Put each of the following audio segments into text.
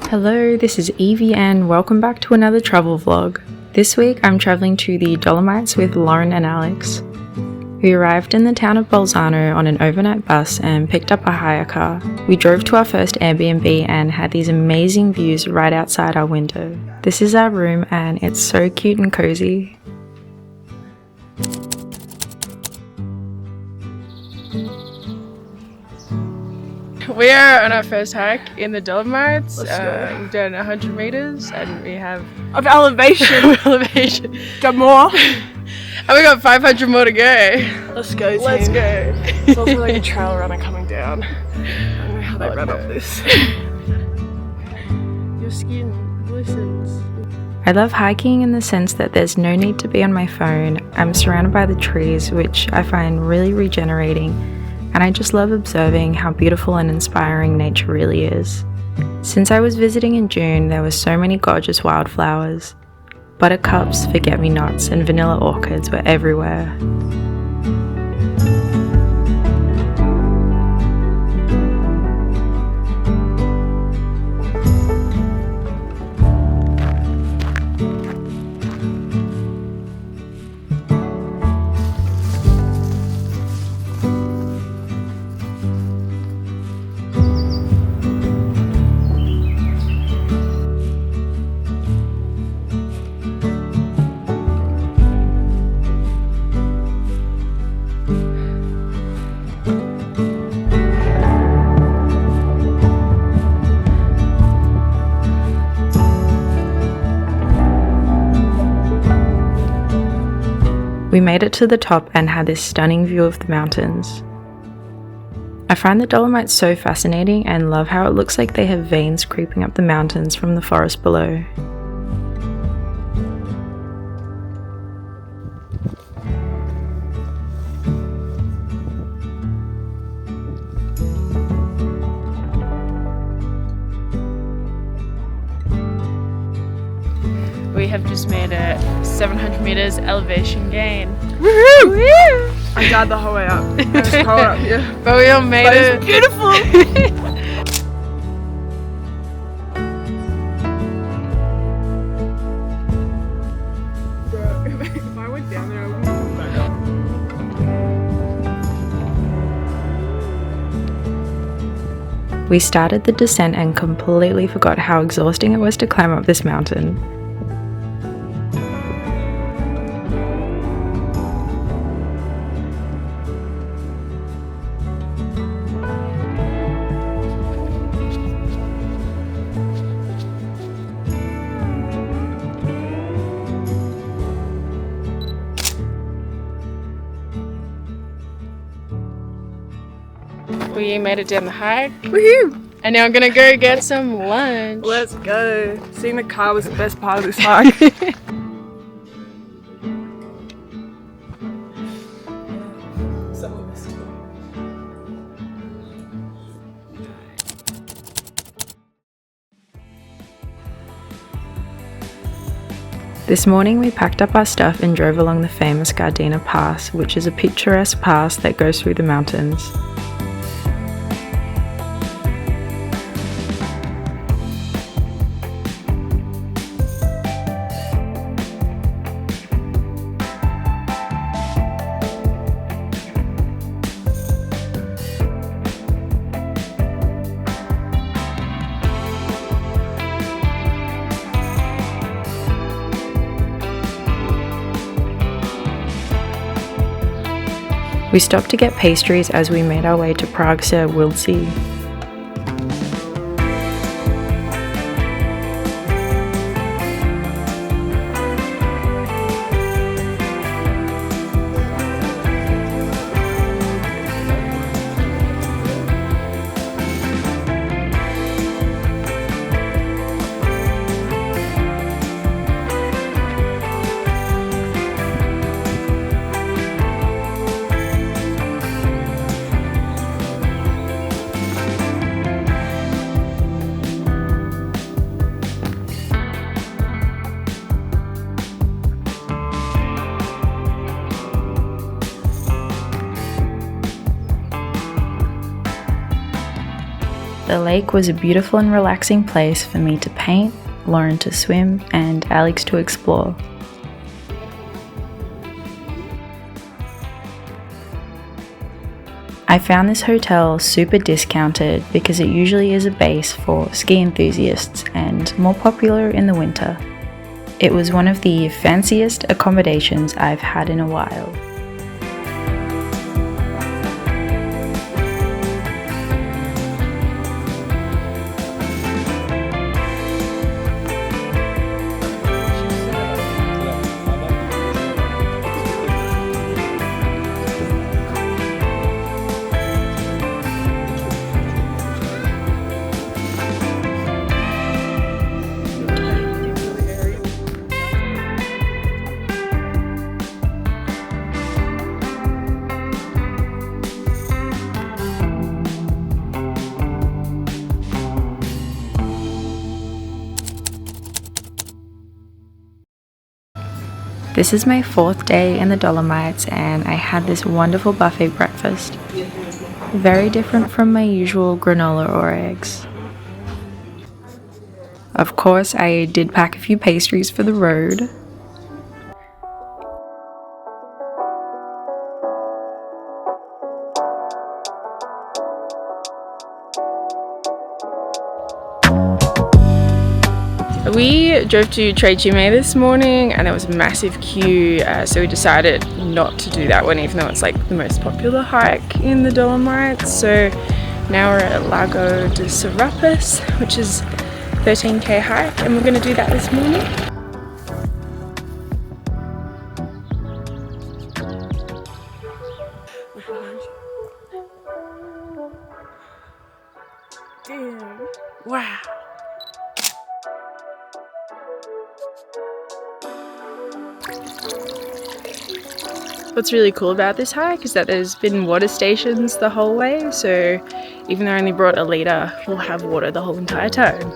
Hello, this is Evie and welcome back to another travel vlog. This week I'm travelling to the Dolomites with Lauren and Alex. We arrived in the town of Bolzano on an overnight bus and picked up a hire car. We drove to our first Airbnb and had these amazing views right outside our window. This is our room and it's so cute and cozy. We are on our first hike in the Dolomites. We've done 100 meters and we have of elevation. Got more. And we got 500 more to go. Let's go, team. Let's go. It's also like a trail runner coming down. I don't know how they run up this. Your skin glistens. I love hiking in the sense that there's no need to be on my phone. I'm surrounded by the trees, which I find really regenerating. And I just love observing how beautiful and inspiring nature really is. Since I was visiting in June, there were so many gorgeous wildflowers. Buttercups, forget-me-nots, and vanilla orchids were everywhere. We made it to the top and had this stunning view of the mountains. I find the Dolomites so fascinating and love how it looks like they have veins creeping up the mountains from the forest below. We have just made a 700 meters elevation gain. Woohoo! Woo! I died the whole way up. I just crawled up here. But we all made it. It's beautiful! Bro, if I went down there, I wouldn't come back up. We started the descent and completely forgot how exhausting it was to climb up this mountain. We made it down the hike. Woohoo! And now I'm gonna go get some lunch. Let's go. Seeing the car was the best part of this hike. This morning we packed up our stuff and drove along the famous Gardena Pass, which is a picturesque pass that goes through the mountains. We stopped to get pastries as we made our way to prager, wildsee. lake was a beautiful and relaxing place for me to paint, Lauren to swim, and Alex to explore. I found this hotel super discounted because it usually is a base for ski enthusiasts and more popular in the winter. It was one of the fanciest accommodations I've had in a while. This is my 4th day in the Dolomites and I had this wonderful buffet breakfast. Very different from my usual granola or eggs. Of course, I did pack a few pastries for the road. We drove to Umamii this morning and there was a massive queue, so we decided not to do that one, even though it's like the most popular hike in the Dolomites. So now we're at Lago de sorapis, which is 13k hike, and we're going to do that this morning. Damn. Wow. What's really cool about this hike is that there's been water stations the whole way, so even though I only brought a litre, we'll have water the whole entire time.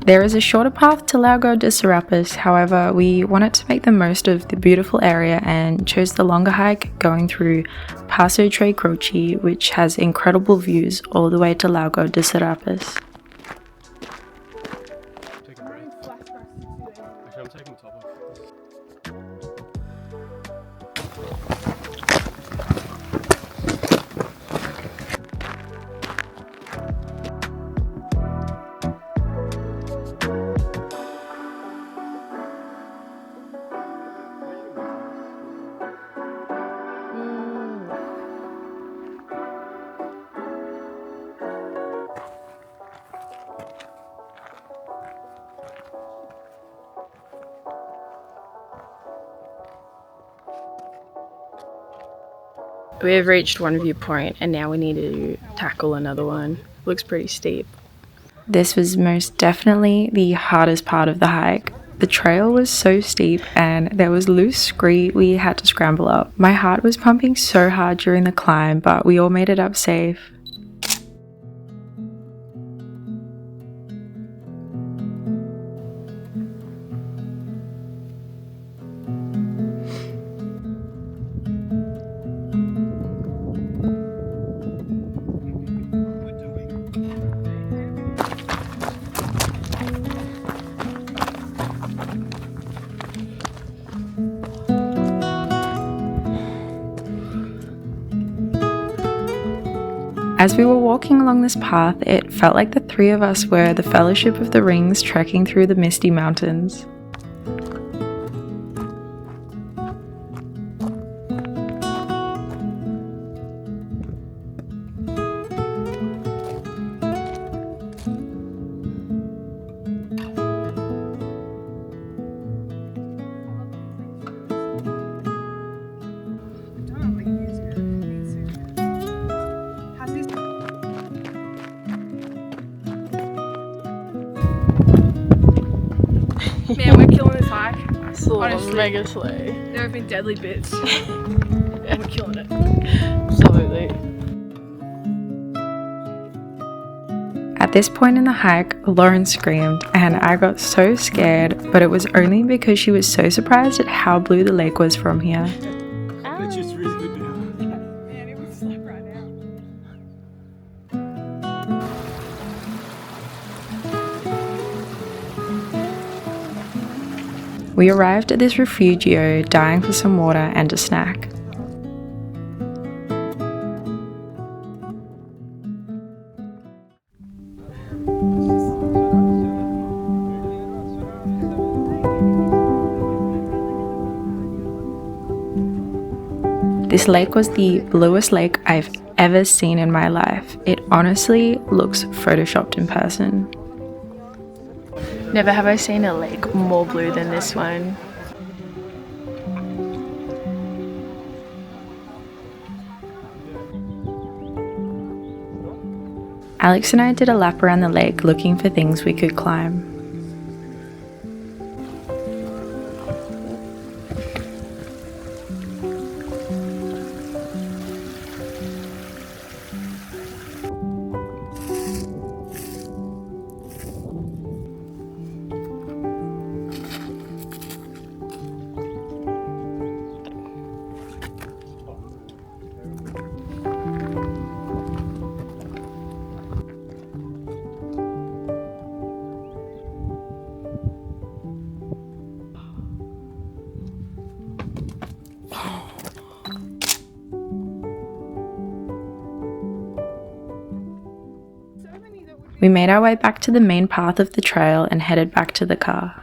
There is a shorter path to Lago de sorapis, however, we wanted to make the most of the beautiful area and chose the longer hike going through Passo croci, which has incredible views all the way to Lago de sorapis. Take a break. Actually, I'm taking the top off. We have reached one viewpoint and now we need to tackle another one. Looks pretty steep. This was most definitely the hardest part of the hike. The trail was so steep and there was loose scree we had to scramble up. My heart was pumping so hard during the climb, but we all made it up safe. As we were walking along this path, it felt like the three of us were the Fellowship of the Rings trekking through the misty mountains. Man, we're killing this hike. Honestly, mega slow. There have been deadly bits. And we're killing it. Absolutely. At this point in the hike, Lauren screamed and I got so scared, but it was only because she was so surprised at how blue the lake was from here. It's just really good now. Man, it would slap right now. We arrived at this refugio dying for some water and a snack. This lake was the bluest lake I've ever seen in my life. It honestly looks photoshopped in person. Never have I seen a lake more blue than this one. Alex and I did a lap around the lake looking for things we could climb. We made our way back to the main path of the trail and headed back to the car.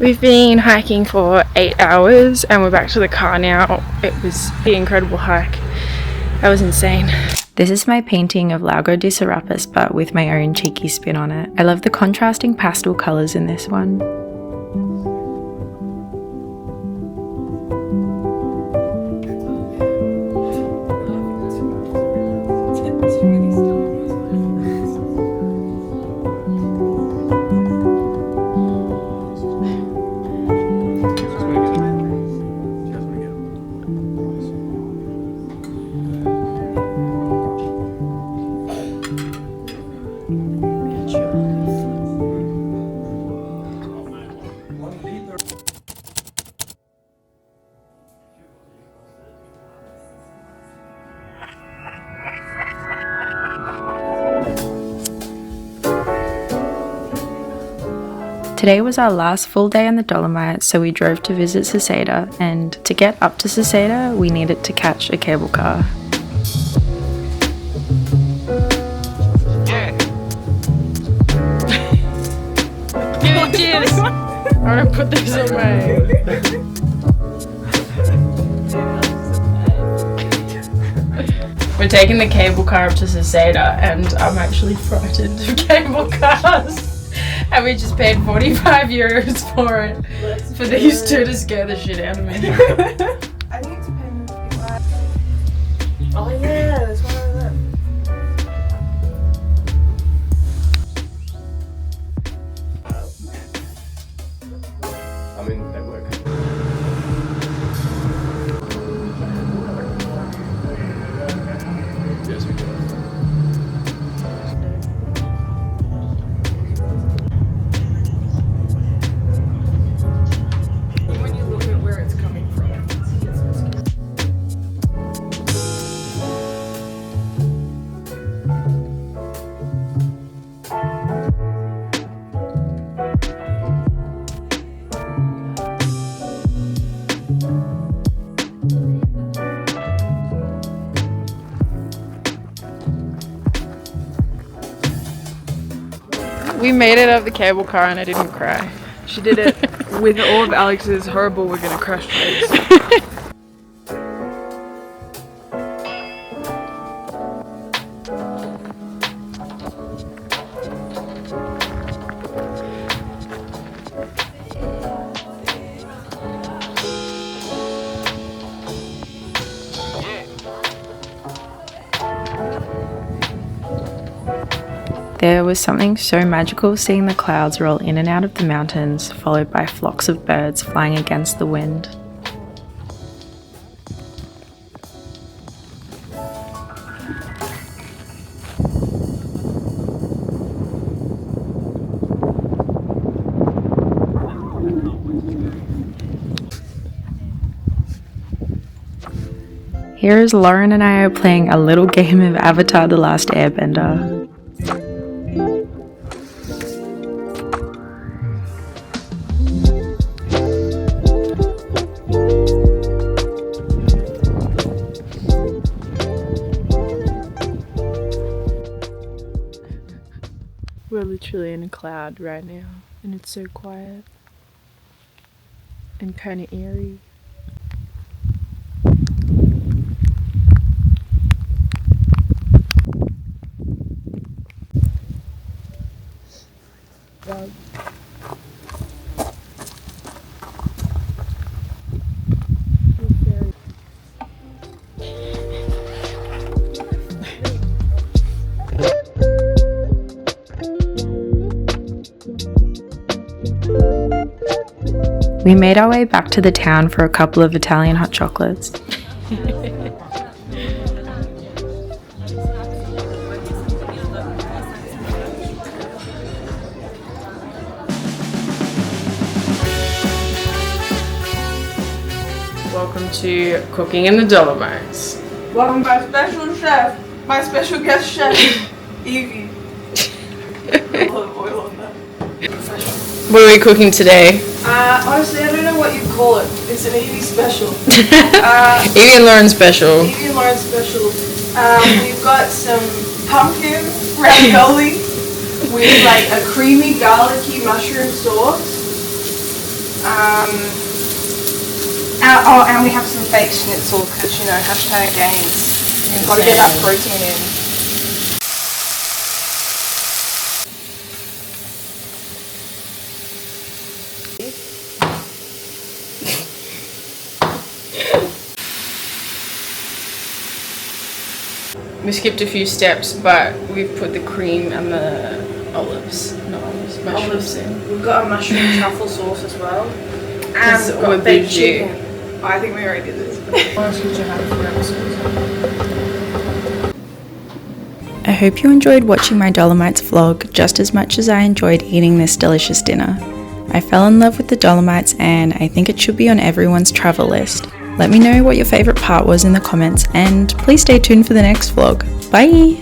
We've been hiking for 8 hours and we're back to the car now. It was an incredible hike. That was insane. This is my painting of Lago de sorapis, but with my own cheeky spin on it. I love the contrasting pastel colours in this one. Today was our last full day in the Dolomites, so we drove to visit Seceda, and to get up to Seceda, we needed to catch a cable car. Cheers! I'm gonna put this away. We're taking the cable car up to Seceda and I'm actually frightened of cable cars. And we just paid 45 euros for it. For these two to scare the shit out of me. I think it's pen. Oh yeah, there's one over there. I mean, they work. Yes, we do. When you look at where it's coming from, We made it up the cable car and I didn't cry. She did it with all of Alex's horrible "we're gonna crash" face. There was something so magical seeing the clouds roll in and out of the mountains, followed by flocks of birds flying against the wind. Here is Lauren and I are playing a little game of Avatar: The Last Airbender. We're literally in a cloud right now and it's so quiet and kind of eerie. We made our way back to the town for a couple of Italian hot chocolates. Welcome to Cooking in the Dolomites. Welcome my special chef, my special guest chef, Evie. A lot of oil on that. What are we cooking today? Honestly, I don't know what you'd call it. It's an Evie special. Evie and Lauren special. Evie and Lauren special. We've got some pumpkin ravioli with like a creamy garlicky mushroom sauce. And we have some fake schnitzel because, you know, hashtag gains. You've got to get that protein in. We skipped a few steps, but we've put the cream and the mushrooms in. We've got a mushroom truffle sauce as well. And we've got with baked the chicken. I think we already did this. I hope you enjoyed watching my Dolomites vlog just as much as I enjoyed eating this delicious dinner. I fell in love with the Dolomites and I think it should be on everyone's travel list. Let me know what your favourite part was in the comments and please stay tuned for the next vlog. Bye!